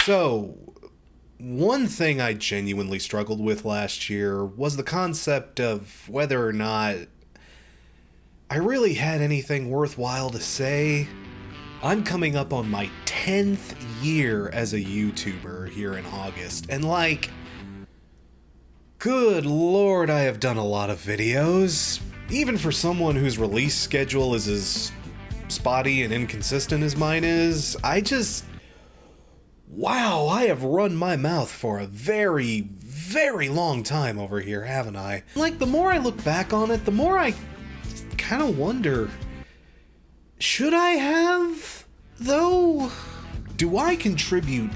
So, one thing I genuinely struggled with last year was the concept of whether or not I really had anything worthwhile to say. I'm coming up on my 10th year as a YouTuber here in August, and good lord, I have done a lot of videos. Even for someone whose release schedule is as spotty and inconsistent as mine is, wow, I have run my mouth for a very, very long time over here, haven't I? The more I look back on it, the more I kind of wonder, should I have, though? Do I contribute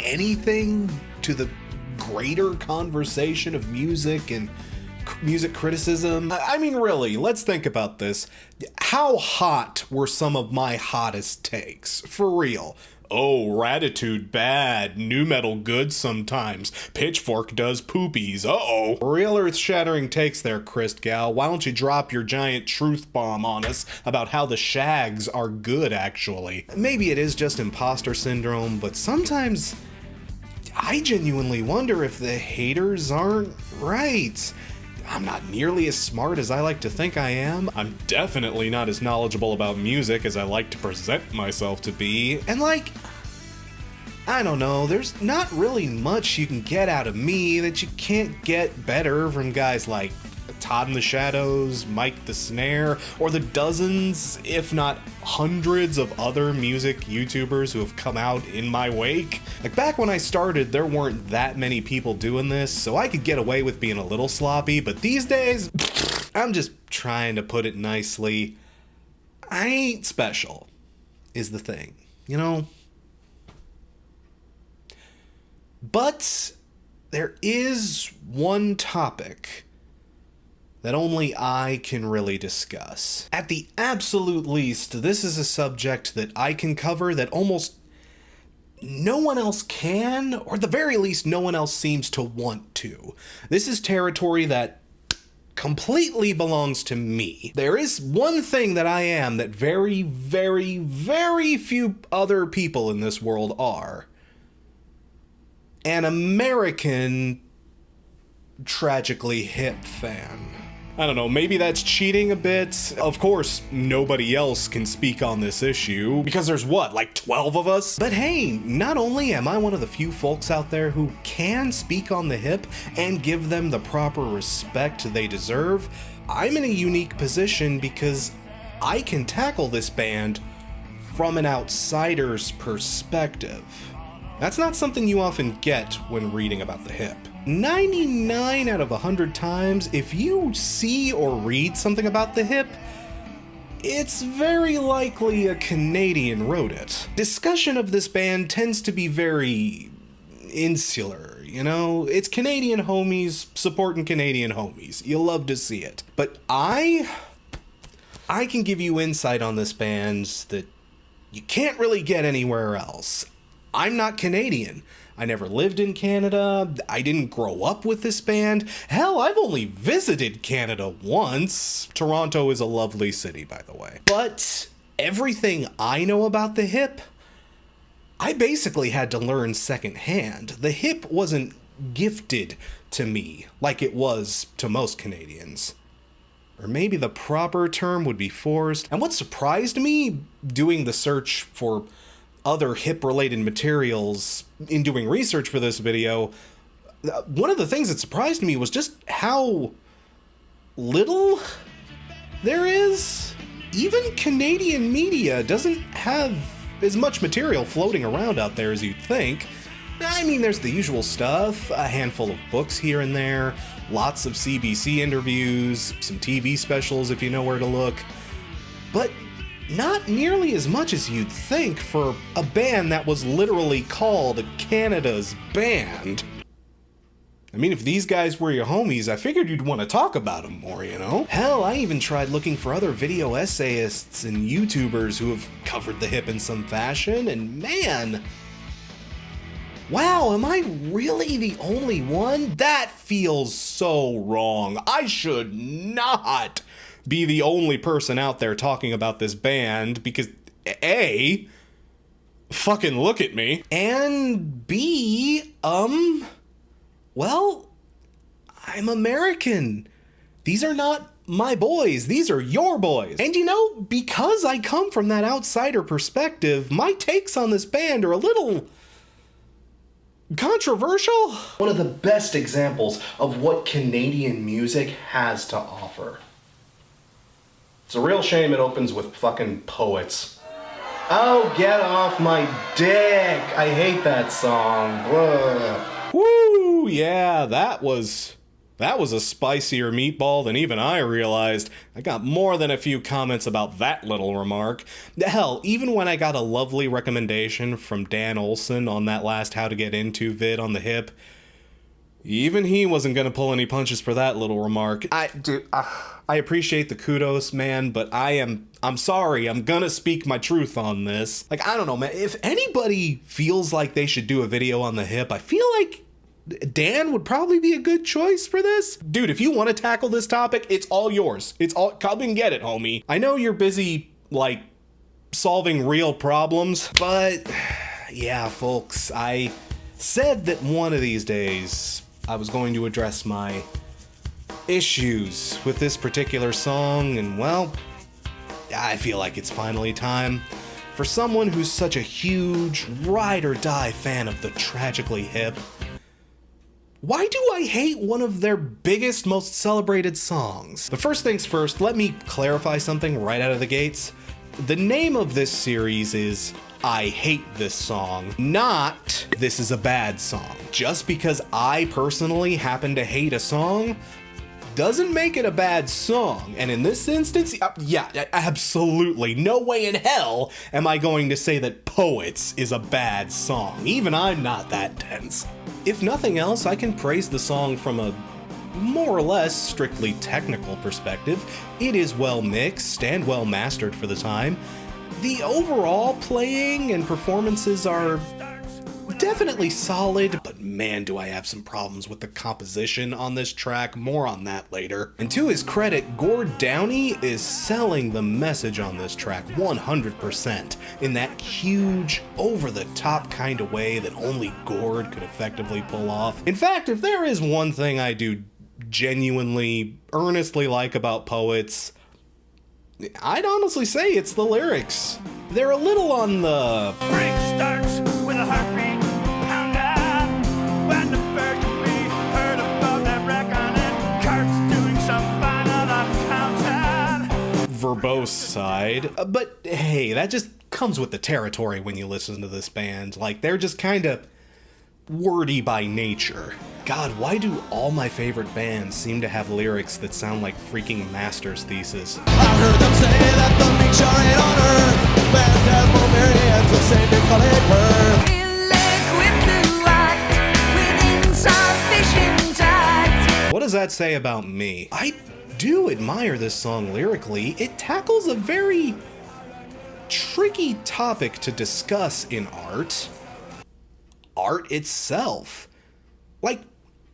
anything to the greater conversation of music and music criticism? I mean, really, let's think about this. How hot were some of my hottest takes? For real. Oh, Ratitude bad, nu metal good sometimes, Pitchfork does poopies, uh-oh. Real earth-shattering takes there, Christgal. Why don't you drop your giant truth bomb on us about how the Shags are good, actually? Maybe it is just imposter syndrome, but sometimes I genuinely wonder if the haters aren't right. I'm not nearly as smart as I like to think I am. I'm definitely not as knowledgeable about music as I like to present myself to be. And I don't know, there's not really much you can get out of me that you can't get better from guys like Todd in the Shadows, Mike the Snare, or the dozens, if not hundreds of other music YouTubers who have come out in my wake. Back when I started, there weren't that many people doing this, so I could get away with being a little sloppy, but these days, I'm just trying to put it nicely. I ain't special, is the thing, you know? But there is one topic that only I can really discuss. At the absolute least, this is a subject that I can cover that almost no one else can, or at the very least, no one else seems to want to. This is territory that completely belongs to me. There is one thing that I am that very, very, very few other people in this world are. An American Tragically Hip fan. I don't know, maybe that's cheating a bit. Of course, nobody else can speak on this issue, because there's 12 of us? But hey, not only am I one of the few folks out there who can speak on the hip and give them the proper respect they deserve, I'm in a unique position because I can tackle this band from an outsider's perspective. That's not something you often get when reading about the hip. 99 out of 100 times, if you see or read something about the hip, it's very likely a Canadian wrote it. Discussion of this band tends to be very insular, you know? It's Canadian homies supporting Canadian homies. You'll love to see it. But I can give you insight on this band that you can't really get anywhere else. I'm not Canadian. I never lived in Canada. I didn't grow up with this band. Hell, I've only visited Canada once. Toronto is a lovely city, by the way. But everything I know about the hip, I basically had to learn secondhand. The hip wasn't gifted to me like it was to most Canadians. Or maybe the proper term would be forced. And what surprised me doing the search for other hip-related materials in doing research for this video, one of the things that surprised me was just how little there is. Even Canadian media doesn't have as much material floating around out there as you'd think. I mean, there's the usual stuff, a handful of books here and there, lots of CBC interviews, some TV specials if you know where to look, but not nearly as much as you'd think for a band that was literally called Canada's Band. I mean, if these guys were your homies, I figured you'd want to talk about them more, you know? Hell, I even tried looking for other video essayists and YouTubers who have covered the hip in some fashion, and man, wow, am I really the only one? That feels so wrong. I should not be the only person out there talking about this band because A, fucking look at me. And B, well, I'm American. These are not my boys. These are your boys. And you know, because I come from that outsider perspective, my takes on this band are a little controversial. One of the best examples of what Canadian music has to offer. It's a real shame it opens with fucking Poets. Oh, get off my dick. I hate that song. Ugh. Woo, yeah, that was a spicier meatball than even I realized. I got more than a few comments about that little remark. Hell, even when I got a lovely recommendation from Dan Olson on that last How to Get Into vid on the Hip, even he wasn't gonna pull any punches for that little remark. I appreciate the kudos, man, but I'm sorry, I'm gonna speak my truth on this. Like, I don't know, man, if anybody feels like they should do a video on the Hip, I feel like Dan would probably be a good choice for this. Dude, if you want to tackle this topic, it's all yours. It's all, come and get it, homie. I know you're busy, like, solving real problems, but yeah, folks, I said that one of these days I was going to address my issues with this particular song, and well, I feel like it's finally time. For someone who's such a huge ride-or-die fan of the Tragically Hip, why do I hate one of their biggest, most celebrated songs? But first things first, let me clarify something right out of the gates. The name of this series is I Hate This Song, not This Is a Bad Song. Just because I personally happen to hate a song doesn't make it a bad song. And in this instance, yeah, absolutely. No way in hell am I going to say that Poets is a bad song. Even I'm not that dense. If nothing else, I can praise the song from a more or less strictly technical perspective. It is well mixed and well mastered for the time. The overall playing and performances are definitely solid, but man, do I have some problems with the composition on this track. More on that later. And to his credit, Gord Downie is selling the message on this track 100% in that huge, over-the-top kind of way that only Gord could effectively pull off. In fact, if there is one thing I do genuinely, earnestly like about Poets, I'd honestly say it's the lyrics. They're a little on the break starts with a heartbeat pounder. When the first can be heard above that reckoning, carts doing some fine on counted verbose side. But hey, that just comes with the territory when you listen to this band. Like, they're just kind of wordy by nature. God, why do all my favorite bands seem to have lyrics that sound like freaking master's thesis? I heard them say that the meek shall reign on earth. Phantasmal myriads will say they call it birth. What does that say about me? I do admire this song lyrically. It tackles a very tricky topic to discuss in art. Art itself. Like,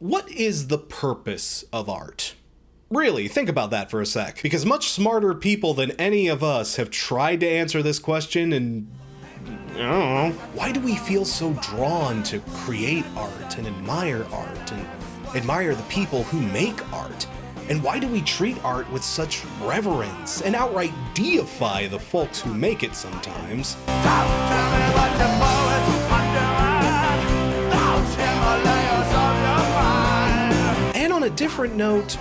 what is the purpose of art? Really, think about that for a sec. Because much smarter people than any of us have tried to answer this question, and I don't know. Why do we feel so drawn to create art and admire the people who make art? And why do we treat art with such reverence and outright deify the folks who make it sometimes? And on a different note,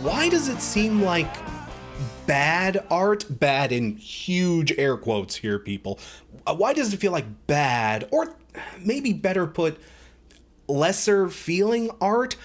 why does it seem like bad art, bad in huge air quotes here, people, why does it feel like bad, or maybe better put, lesser feeling art,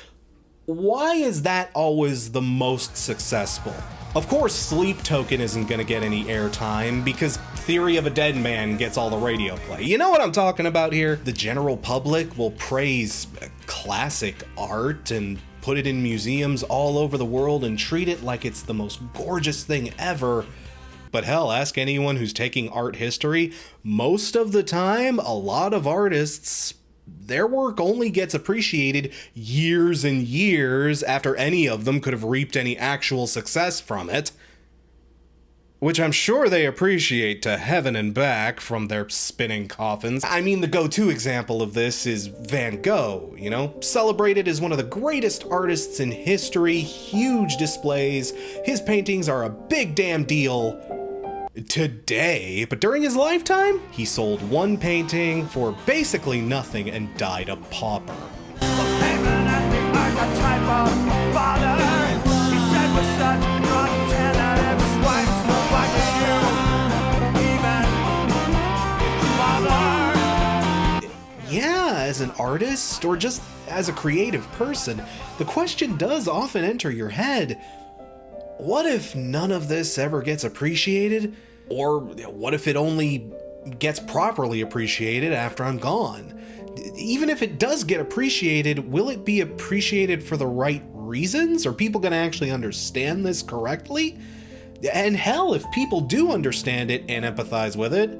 why is that always the most successful? Of course, Sleep Token isn't gonna get any airtime because Theory of a Dead Man gets all the radio play. You know what I'm talking about here? The general public will praise classic art and put it in museums all over the world and treat it like it's the most gorgeous thing ever. But hell, ask anyone who's taking art history. Most of the time, a lot of artists, their work only gets appreciated years and years after any of them could have reaped any actual success from it. which I'm sure they appreciate to heaven and back from their spinning coffins. I mean, the go-to example of this is Van Gogh, you know? Celebrated as one of the greatest artists in history, huge displays. His paintings are a big damn deal today, but during his lifetime, he sold one painting for basically nothing and died a pauper. Yeah, as an artist, or just as a creative person, the question does often enter your head, what if none of this ever gets appreciated? Or what if it only gets properly appreciated after I'm gone? Even if it does get appreciated, will it be appreciated for the right reasons? Are people going to actually understand this correctly? And hell, if people do understand it and empathize with it,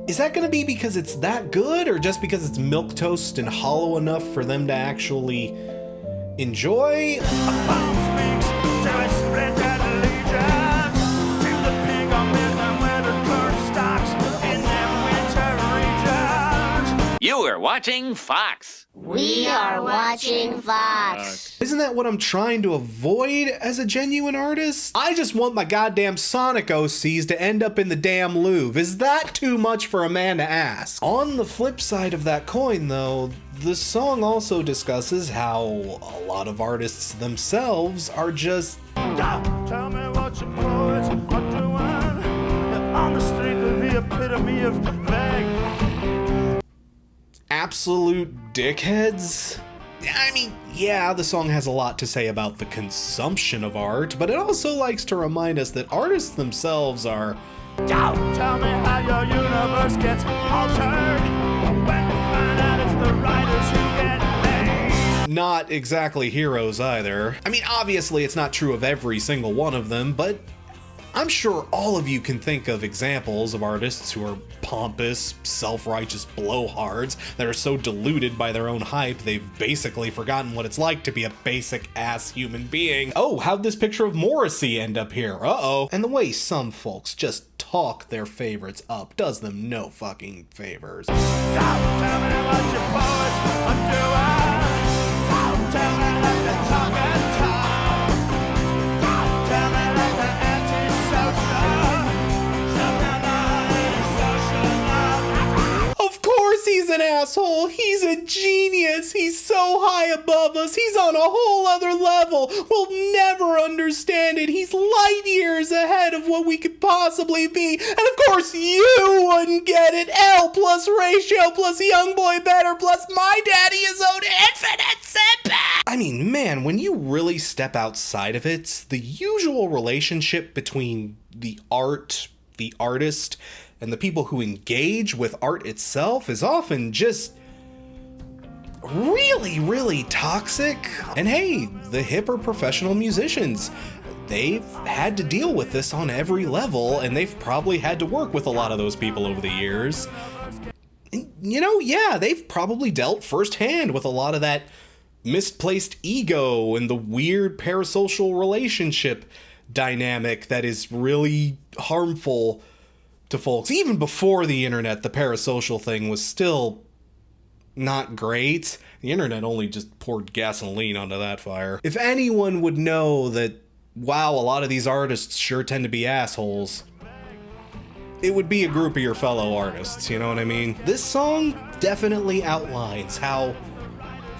is that going to be because it's that good, or just because it's milquetoast and hollow enough for them to actually enjoy? You are watching Fox. We are watching Fox. Isn't that what I'm trying to avoid as a genuine artist? I just want my goddamn Sonic OCs to end up in the damn Louvre. Is that too much for a man to ask? On the flip side of that coin, though, the song also discusses how a lot of artists themselves are just... Tell me what your poets are doing. You're on the street of the epitome of vague. Absolute dickheads? I mean, yeah, the song has a lot to say about the consumption of art, but it also likes to remind us that artists themselves are... Don't tell me how your universe gets altered when you find out it's the writers who get made. Not exactly heroes either. I mean, obviously it's not true of every single one of them, but I'm sure all of you can think of examples of artists who are pompous, self-righteous blowhards that are so deluded by their own hype they've basically forgotten what it's like to be a basic-ass human being. Oh, how'd this picture of Morrissey end up here? Uh-oh. And the way some folks just talk their favorites up does them no fucking favors. Don't tell me what your poets are doing. Don't tell me that they talk and talk. Don't tell me that they're Of course he's an asshole. He's a genius. He's so high above us. He's on a whole other level. We'll never understand it. He's light years ahead of what we could possibly be. And of course you wouldn't get it. L plus ratio plus young boy better plus my daddy is owed infinite setback. I mean, man, when you really step outside of it, the usual relationship between the art, the artist, and the people who engage with art itself is often just really, really toxic. And hey, the hipper professional musicians, they've had to deal with this on every level, and they've probably had to work with a lot of those people over the years. And, you know, yeah, they've probably dealt firsthand with a lot of that misplaced ego and the weird parasocial relationship dynamic that is really harmful to folks. Even before the internet, the parasocial thing was still not great. The internet only just poured gasoline onto that fire. If anyone would know that, wow, a lot of these artists sure tend to be assholes, it would be a group of your fellow artists, you know what I mean? This song definitely outlines how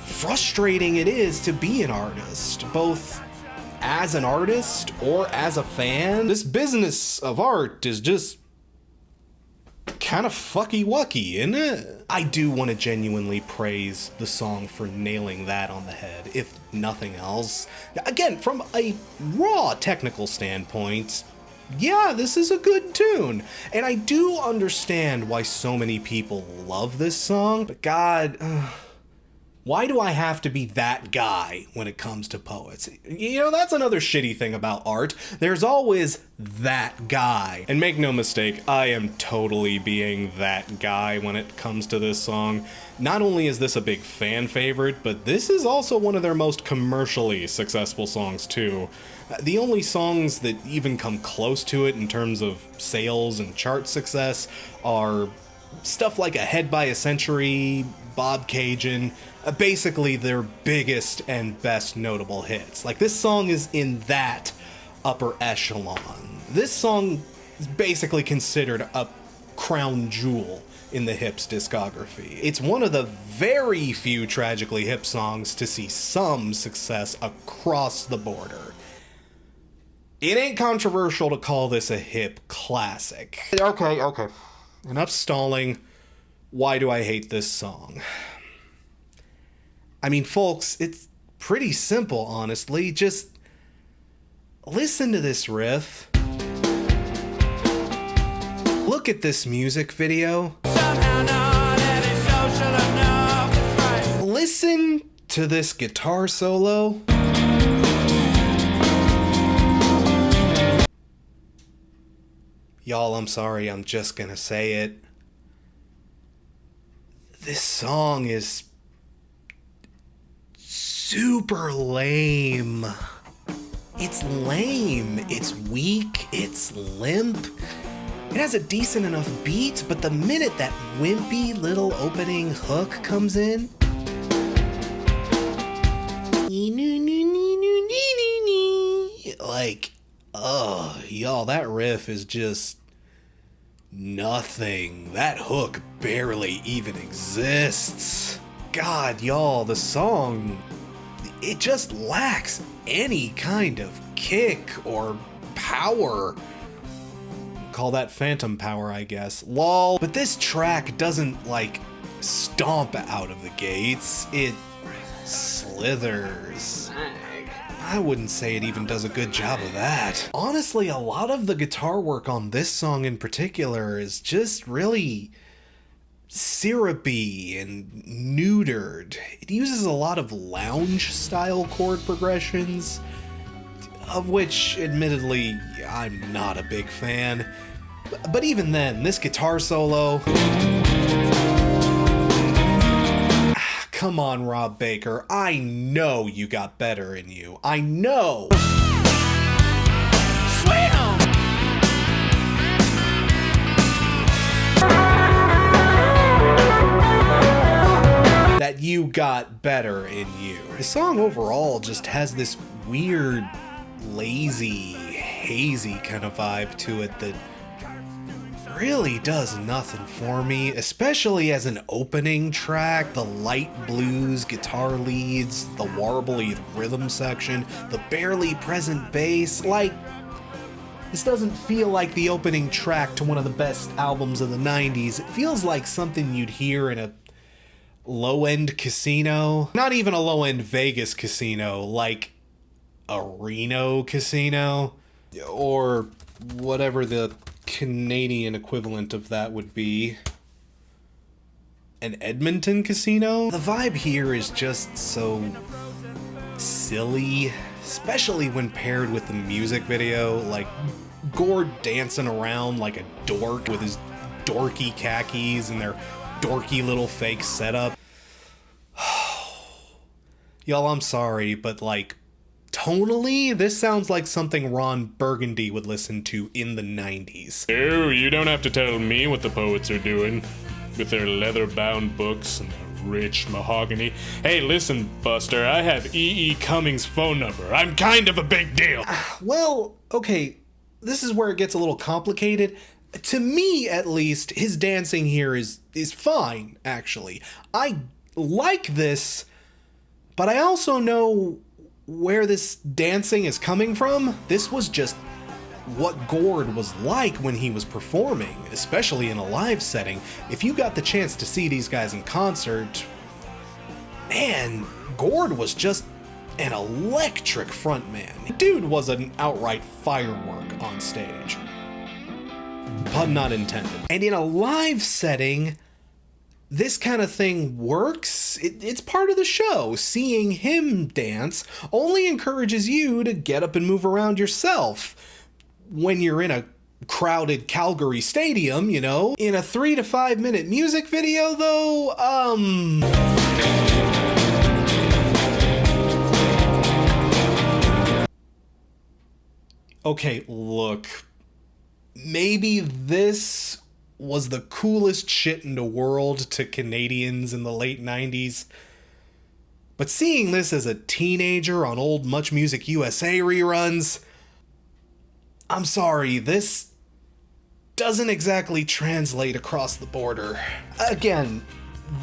frustrating it is to be an artist, both as an artist or as a fan. This business of art is just kind of fucky-wucky, isn't it? I do want to genuinely praise the song for nailing that on the head, if nothing else. Again, from a raw technical standpoint, yeah, this is a good tune. And I do understand why so many people love this song, but God, Why do I have to be that guy when it comes to poets? You know, that's another shitty thing about art. There's always that guy. And make no mistake, I am totally being that guy when it comes to this song. Not only is this a big fan favorite, but this is also one of their most commercially successful songs too. The only songs that even come close to it in terms of sales and chart success are stuff like Ahead by a Century, Bob Cajun, basically their biggest and best notable hits. Like, this song is in that upper echelon. This song is basically considered a crown jewel in the Hip's discography. It's one of the very few Tragically Hip songs to see some success across the border. It ain't controversial to call this a Hip classic. Okay. Enough stalling. Why do I hate this song? I mean, folks, it's pretty simple, honestly. Just listen to this riff. Look at this music video. Somehow not antisocial enough, that's right. Listen to this guitar solo. Y'all, I'm sorry, I'm just gonna say it. This song is super lame. It's lame, it's weak, it's limp. It has a decent enough beat, but the minute that wimpy little opening hook comes in, like, oh, y'all, that riff is just nothing. That hook barely even exists. God, y'all, the song, it just lacks any kind of kick or power. Call that phantom power, I guess. Lol. But this track doesn't, like, stomp out of the gates. It slithers. I wouldn't say it even does a good job of that. Honestly, a lot of the guitar work on this song in particular is just really syrupy and neutered. It uses a lot of lounge-style chord progressions, of which, admittedly, I'm not a big fan. But even then, this guitar solo... Come on, Rob Baker. I know you got better in you. I know! Swim! That you got better in you. The song overall just has this weird, lazy, hazy kind of vibe to it that really does nothing for me, especially as an opening track. The light blues guitar leads, the warbly rhythm section, the barely present bass. Like, this doesn't feel like the opening track to one of the best albums of the 90s. It feels like something you'd hear in a low-end casino. Not even a low-end Vegas casino, like a Reno casino, or whatever the Canadian equivalent of that would be. An Edmonton casino? The vibe here is just so silly, especially when paired with the music video, like Gord dancing around like a dork with his dorky khakis and their dorky little fake setup. Y'all, I'm sorry, but like, tonally, this sounds like something Ron Burgundy would listen to in the 90s. Oh, you don't have to tell me what the poets are doing with their leather-bound books and their rich mahogany. Hey, listen, Buster, I have E.E. Cummings' phone number. I'm kind of a big deal. Well, okay, this is where it gets a little complicated. To me, at least, his dancing here is fine, actually. I like this, but I also know where this dancing is coming from. This was just what Gord was like when he was performing, especially in a live setting. If you got the chance to see these guys in concert, man, Gord was just an electric frontman. The dude was an outright firework on stage. Pun not intended. And in a live setting, this kind of thing works it's part of the show. Seeing him dance only encourages you to get up and move around yourself. When you're in a crowded Calgary stadium, you know. In a 3 to 5 minute music video, though, okay, look. Maybe this was the coolest shit in the world to Canadians in the late 90s. But seeing this as a teenager on old Much Music USA reruns, I'm sorry, this doesn't exactly translate across the border. Again,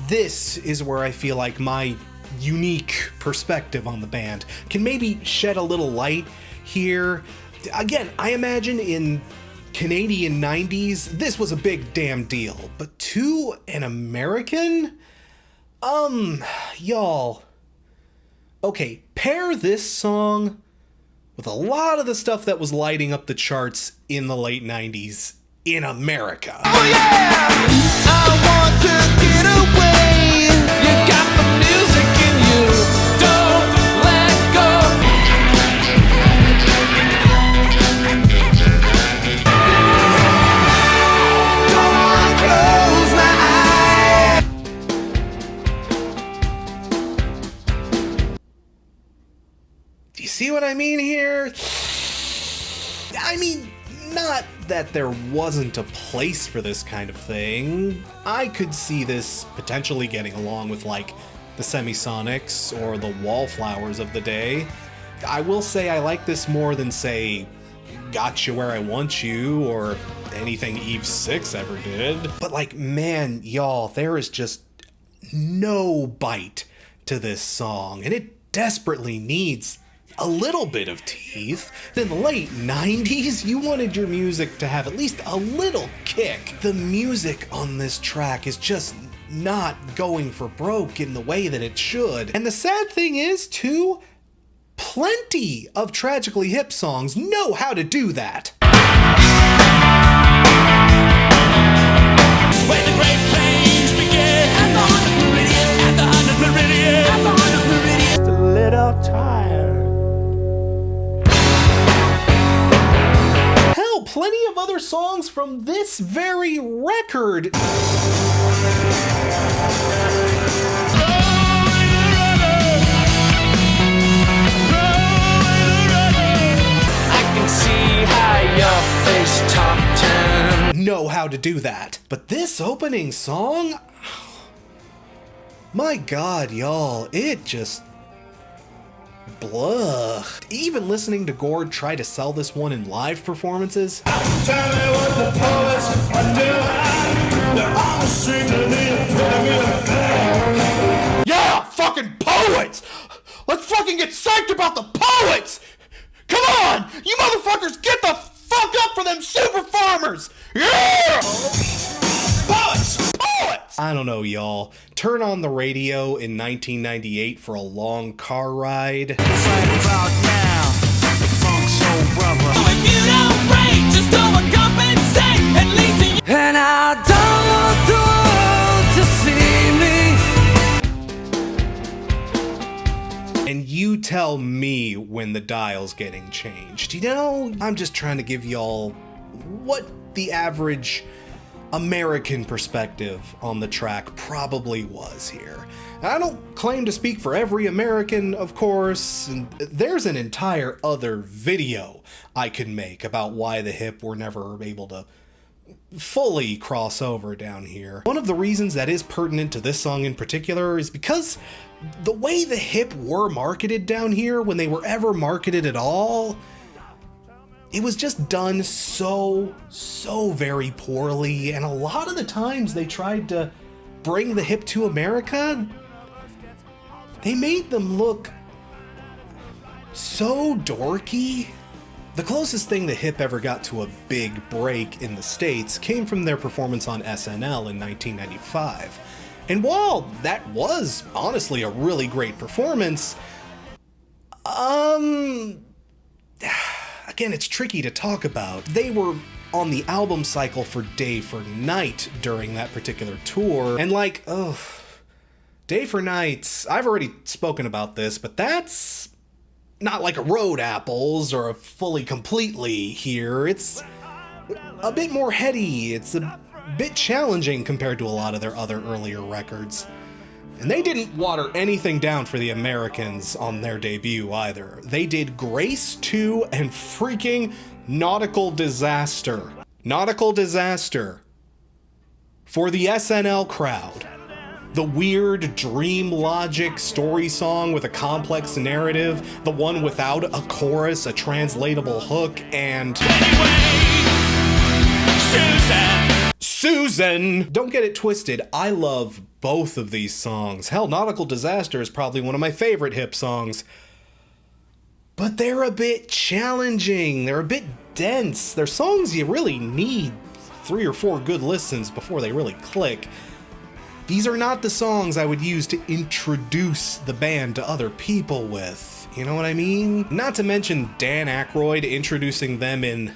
this is where I feel like my unique perspective on the band can maybe shed a little light here. Again, I imagine in Canadian 90s, this was a big damn deal. But to an American? Y'all. Okay, pair this song with a lot of the stuff that was lighting up the charts in the late 90s in America. Oh yeah! I want to get away. You got the music in you. Don't let go. Don't close my eyes. Do you see what I mean here? I mean, not that there wasn't a place for this kind of thing. I could see this potentially getting along with, like, the Semisonics or the Wallflowers of the day. I will say I like this more than, say, Got You Where I Want You or anything Eve 6 ever did. But, like, man, y'all, there is just no bite to this song, and it desperately needs a little bit of teeth. In the late 90s, you wanted your music to have at least a little kick. The music on this track is just not going for broke in the way that it should. And the sad thing is, too, plenty of Tragically Hip songs know how to do that. When the great plains begin at the 100th meridian, at the 100th meridian, at the 100th meridian. Just a little tired. Hell, plenty of other songs from this very record. I can see how your face top 10. Know how to do that. But this opening song, my God, y'all, it just blah. Even listening to Gord try to sell this one in live performances. Tell me what the poets are doing. They're on the street and they're putting me a thing. Yeah, fucking poets! Let's fucking get psyched about the poets! Come on! You motherfuckers get the fuck up for them super farmers! Yeah! Poets! Poets! I don't know, y'all. Turn on the radio in 1998 for a long car ride. It's right about now. The funk soul brother. So if you don't break, just overcompensate. At least and I don't want the world to see me. And you tell me when the dial's getting changed. You know, I'm just trying to give y'all what the average American perspective on the track probably was here. I don't claim to speak for every American, of course, and there's an entire other video I could make about why the Hip were never able to fully cross over down here. One of the reasons that is pertinent to this song in particular is because the way the Hip were marketed down here, when they were ever marketed at all, it was just done so very poorly, and a lot of the times they tried to bring the Hip to America, they made them look so dorky. The closest thing the Hip ever got to a big break in the States came from their performance on SNL in 1995. And while that was honestly a really great performance, again, it's tricky to talk about. They were on the album cycle for Day for Night during that particular tour, and like, Day for Night, I've already spoken about this, but that's not like a Road Apples or a Fully Completely here. It's a bit more heady. It's a bit challenging compared to a lot of their other earlier records. And they didn't water anything down for the Americans on their debut either. They did Grace 2 and freaking Nautical Disaster. Nautical Disaster. For the SNL crowd. The weird Dream Logic story song with a complex narrative, the one without a chorus, a translatable hook, and... Susan! Don't get it twisted, I love both of these songs. Hell, Nautical Disaster is probably one of my favorite Hip songs. But they're a bit challenging, they're a bit dense. They're songs you really need 3 or 4 good listens before they really click. These are not the songs I would use to introduce the band to other people with. You know what I mean? Not to mention Dan Aykroyd introducing them in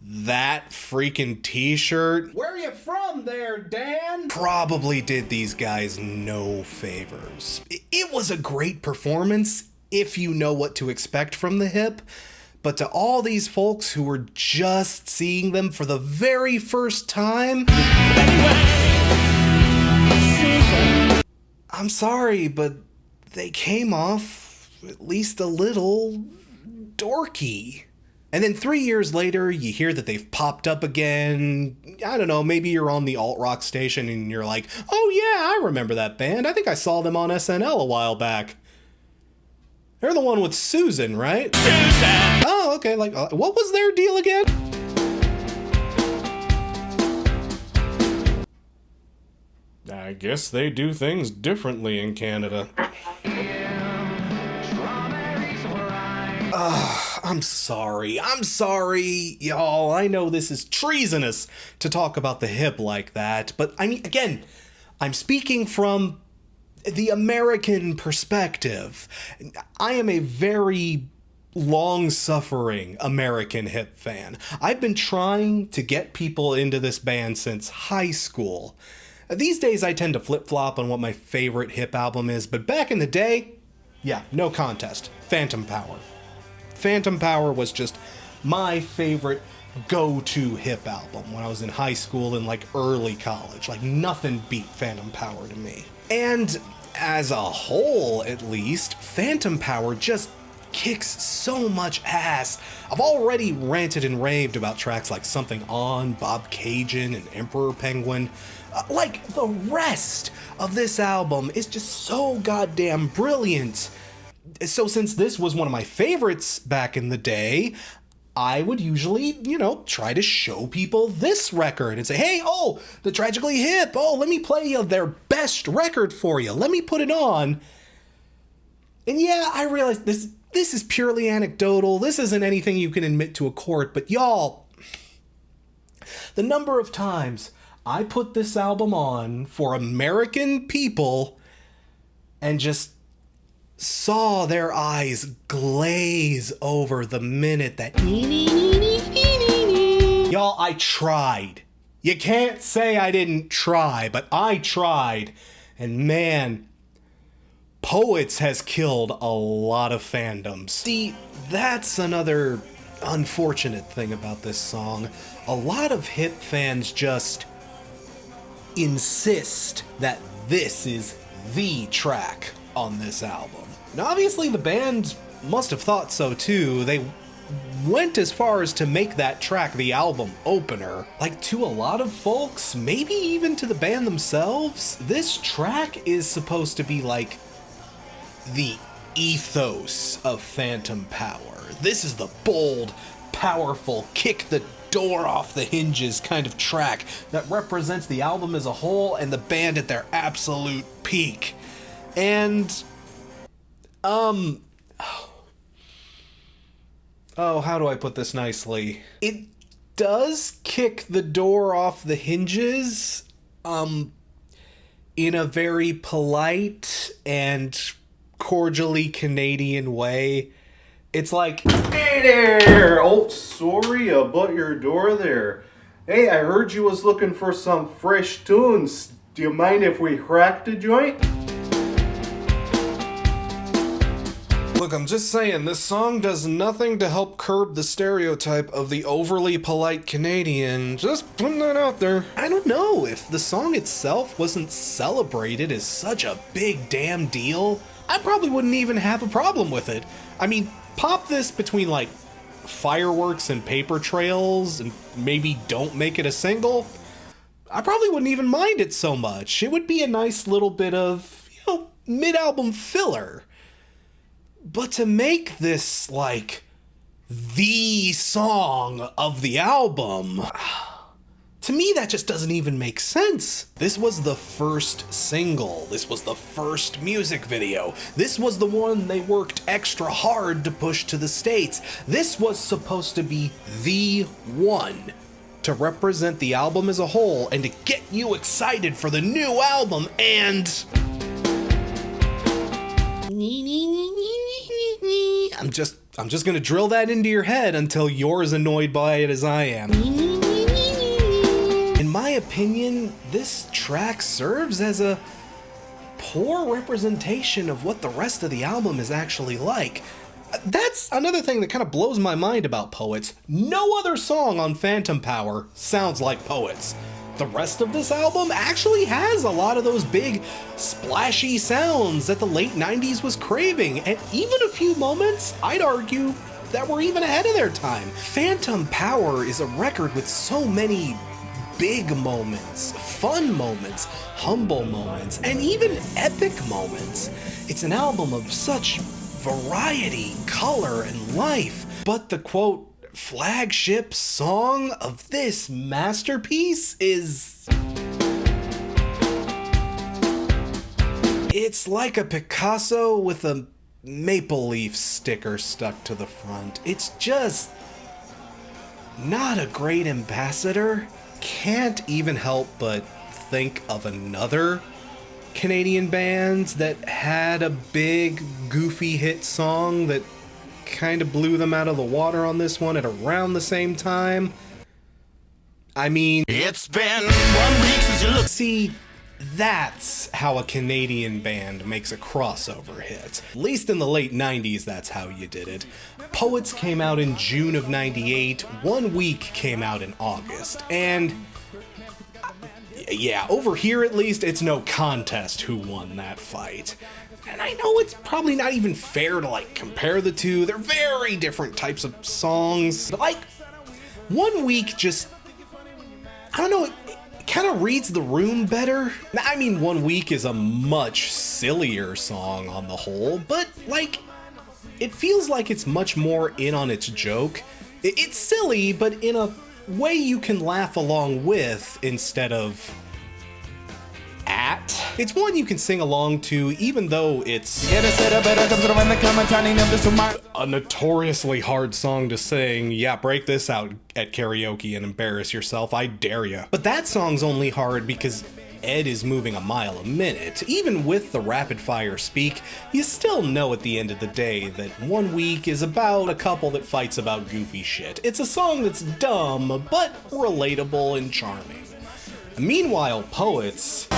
that freaking t-shirt. Where are you from there, Dan? Probably did these guys no favors. It was a great performance if you know what to expect from the Hip, but to all these folks who were just seeing them for the very first time, I'm sorry, but they came off at least a little dorky. And then 3 years later, you hear that they've popped up again. I don't know, maybe you're on the alt-rock station and you're like, oh yeah, I remember that band. I think I saw them on SNL a while back. They're the one with Susan, right? Susan! Oh, okay, like, what was their deal again? I guess they do things differently in Canada. I'm sorry, y'all. I know this is treasonous to talk about the Hip like that, but I mean, again, I'm speaking from the American perspective. I am a very long-suffering American Hip fan. I've been trying to get people into this band since high school. These days I tend to flip-flop on what my favorite Hip album is, but back in the day, yeah, no contest. Phantom Power. Phantom Power was just my favorite go-to Hip album when I was in high school and like early college. Like nothing beat Phantom Power to me. And as a whole, at least, Phantom Power just kicks so much ass. I've already ranted and raved about tracks like Something On, Bob Cajun, and Emperor Penguin. Like, the rest of this album is just so goddamn brilliant. So since this was one of my favorites back in the day, I would usually, try to show people this record and say, hey, oh, the Tragically Hip, oh, let me play their best record for you. Let me put it on. And yeah, I realize this is purely anecdotal. This isn't anything you can admit to a court, but y'all, the number of times I put this album on for American people and just saw their eyes glaze over the minute that y'all, I tried. You can't say I didn't try, but I tried. And man, POETS has killed a lot of fandoms. See, that's another unfortunate thing about this song. A lot of Hip fans just insist that this is the track on this album. Now, obviously, the band must have thought so too. They went as far as to make that track the album opener. Like, to a lot of folks, maybe even to the band themselves, this track is supposed to be like the ethos of Phantom Power. This is the bold, powerful, kick the door off the hinges kind of track that represents the album as a whole and the band at their absolute peak. And how do I put this nicely? It does kick the door off the hinges, in a very polite and cordially Canadian way. It's like, hey there! Oh, sorry about your door there. Hey, I heard you was looking for some fresh tunes. Do you mind if we cracked a joint? Look, I'm just saying, this song does nothing to help curb the stereotype of the overly polite Canadian. Just putting that out there. I don't know, if the song itself wasn't celebrated as such a big damn deal, I probably wouldn't even have a problem with it. I mean, pop this between, like, fireworks and paper trails, and maybe don't make it a single, I probably wouldn't even mind it so much. It would be a nice little bit of, mid-album filler. But to make this, like, the song of the album, to me that just doesn't even make sense. This was the first single. This was the first music video. This was the one they worked extra hard to push to the States. This was supposed to be the one to represent the album as a whole and to get you excited for the new album, and I'm just gonna drill that into your head until you're as annoyed by it as I am. In my opinion, this track serves as a poor representation of what the rest of the album is actually like. That's another thing that kind of blows my mind about Poets. No other song on Phantom Power sounds like Poets. The rest of this album actually has a lot of those big, splashy sounds that the late 90s was craving, and even a few moments, I'd argue, that were even ahead of their time. Phantom Power is a record with so many big moments, fun moments, humble moments, and even epic moments. It's an album of such variety, color, and life. But the quote, flagship song of this masterpiece is... it's like a Picasso with a maple leaf sticker stuck to the front. It's just not a great ambassador. Can't even help but think of another Canadian band that had a big, goofy hit song that kind of blew them out of the water on this one at around the same time. I mean, It's been 1 week since you looked. see, that's how a Canadian band makes a crossover hit. At least in the late 90s, that's how you did it. Poets came out in June of 98, 1 Week came out in August, and yeah, over here at least, it's no contest who won that fight. And I know it's probably not even fair to, like, compare the two. They're very different types of songs. But, like, 1 Week just, I don't know, it kind of reads the room better. I mean, 1 Week is a much sillier song on the whole, but, like, it feels like it's much more in on its joke. It's silly, but in a way you can laugh along with instead of at. It's one you can sing along to, even though it's a notoriously hard song to sing. Yeah, break this out at karaoke and embarrass yourself, I dare ya. But that song's only hard because Ed is moving a mile a minute. Even with the rapid fire speak, you still know at the end of the day that 1 Week is about a couple that fights about goofy shit. It's a song that's dumb, but relatable and charming. Meanwhile, Poets...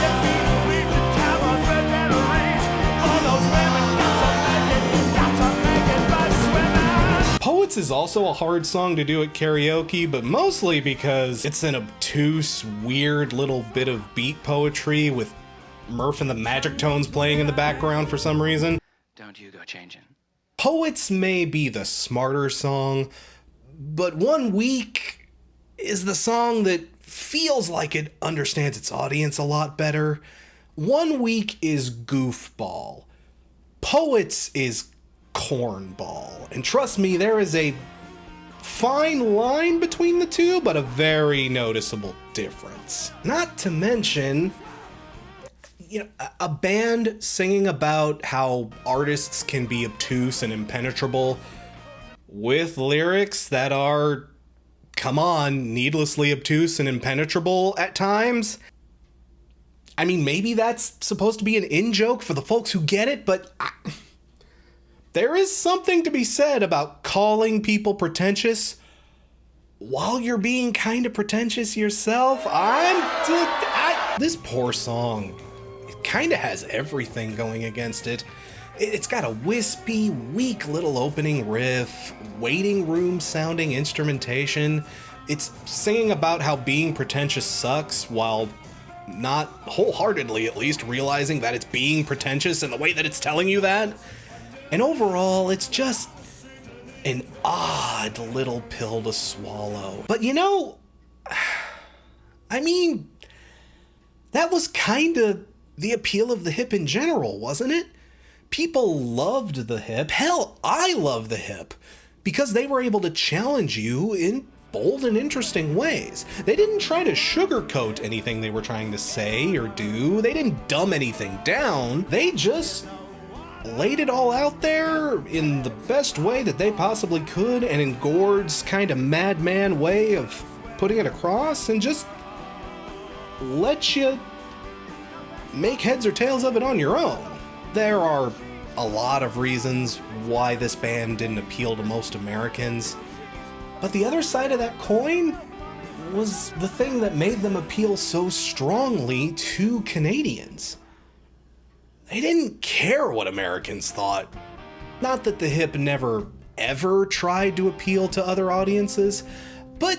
Poets is also a hard song to do at karaoke, but mostly because it's an obtuse, weird little bit of beat poetry with Murph and the Magic Tones playing in the background for some reason. Don't you go changing. Poets may be the smarter song, but 1 Week is the song that feels like it understands its audience a lot better. 1 Week is goofball. Poets is cornball. And trust me, there is a fine line between the two, but a very noticeable difference. Not to mention, a band singing about how artists can be obtuse and impenetrable with lyrics that are, come on, needlessly obtuse and impenetrable at times. I mean, maybe that's supposed to be an in-joke for the folks who get it, but there is something to be said about calling people pretentious while you're being kind of pretentious yourself. This poor song, it kind of has everything going against it. It's got a wispy, weak little opening riff, waiting room sounding instrumentation. It's singing about how being pretentious sucks while not wholeheartedly at least realizing that it's being pretentious in the way that it's telling you that. And overall, it's just an odd little pill to swallow. But you know, I mean, that was kind of the appeal of the Hip in general, wasn't it? People loved the Hip. Hell, I love the Hip because they were able to challenge you in bold and interesting ways. They didn't try to sugarcoat anything they were trying to say or do. They didn't dumb anything down. They just laid it all out there in the best way that they possibly could, and in Gord's kind of madman way of putting it across, and just let you make heads or tails of it on your own. There are a lot of reasons why this band didn't appeal to most Americans, but the other side of that coin was the thing that made them appeal so strongly to Canadians. They didn't care what Americans thought. Not that the Hip never ever tried to appeal to other audiences, but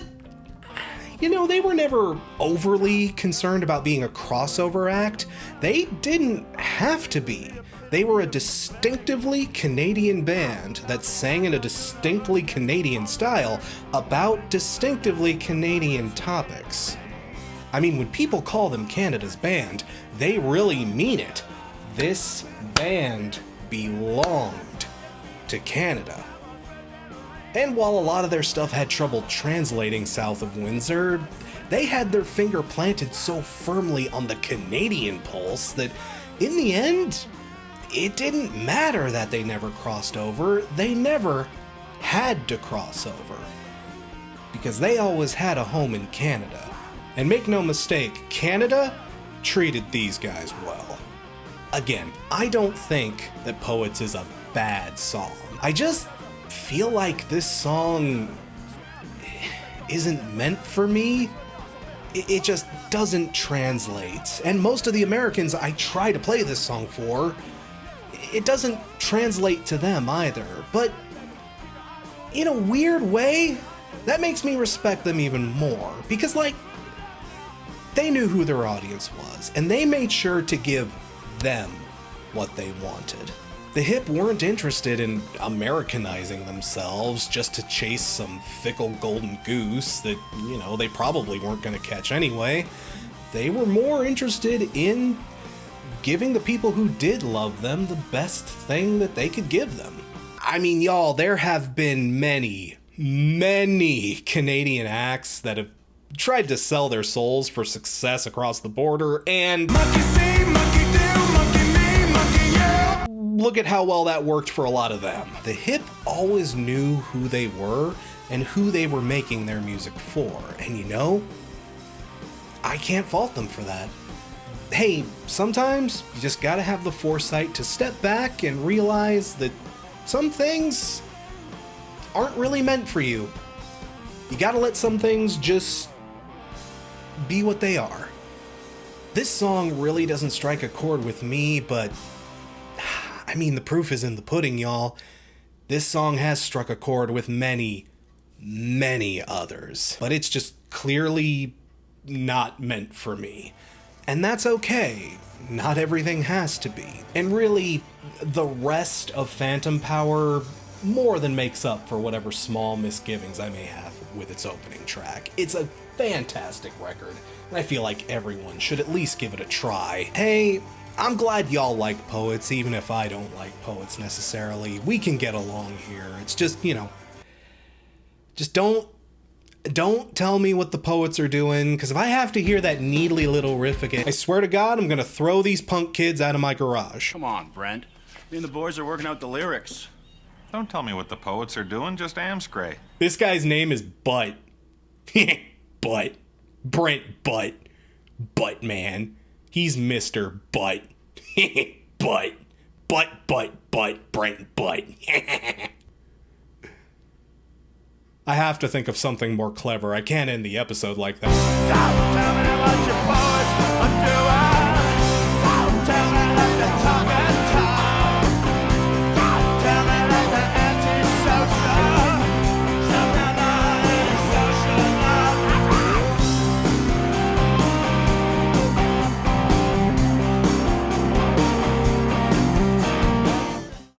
you know, they were never overly concerned about being a crossover act. They didn't have to be. They were a distinctively Canadian band that sang in a distinctly Canadian style about distinctively Canadian topics. I mean, when people call them Canada's band, they really mean it. This band belonged to Canada. And while a lot of their stuff had trouble translating south of Windsor, they had their finger planted so firmly on the Canadian pulse that in the end, it didn't matter that they never crossed over. They never had to cross over, because they always had a home in Canada. And make no mistake, Canada treated these guys well. Again, I don't think that Poets is a bad song. I just feel like this song isn't meant for me. It just doesn't translate. And most of the Americans I try to play this song for, it doesn't translate to them either. But in a weird way, that makes me respect them even more. Because, like, they knew who their audience was, and they made sure to give them what they wanted. The Hip weren't interested in Americanizing themselves just to chase some fickle golden goose that, you know, they probably weren't going to catch anyway. They were more interested in giving the people who did love them the best thing that they could give them. I mean, y'all, there have been many Canadian acts that have tried to sell their souls for success across the border, and Monkey see, monkey do, monkey me, monkey you. look at how well that worked for a lot of them. The Hip always knew who they were and who they were making their music for, and you know, I can't fault them for that. Hey, sometimes you just gotta have the foresight to step back and realize that some things aren't really meant for you. You gotta let some things just be what they are. This song really doesn't strike a chord with me, but I mean, the proof is in the pudding, y'all. This song has struck a chord with many others, but it's just clearly not meant for me. And that's okay. Not everything has to be. And really, the rest of Phantom Power more than makes up for whatever small misgivings I may have with its opening track. It's a fantastic record, and I feel like everyone should at least give it a try. Hey, I'm glad y'all like Poets, even if I don't like Poets necessarily. We can get along here. It's just, you know, just don't tell me what the Poets are doing, because if I have to hear that needly little riff again, I swear to God, I'm gonna throw these punk kids out of my garage. Come on, Brent. Me and the boys are working out the lyrics. Don't tell me what the Poets are doing, just Amscray. This guy's name is Butt. Butt. Brent Butt. Butt man. He's Mr. Butt. Butt. Butt. Brent Butt. I have to think of something more clever. I can't end the episode like that. Stop telling me about your boys.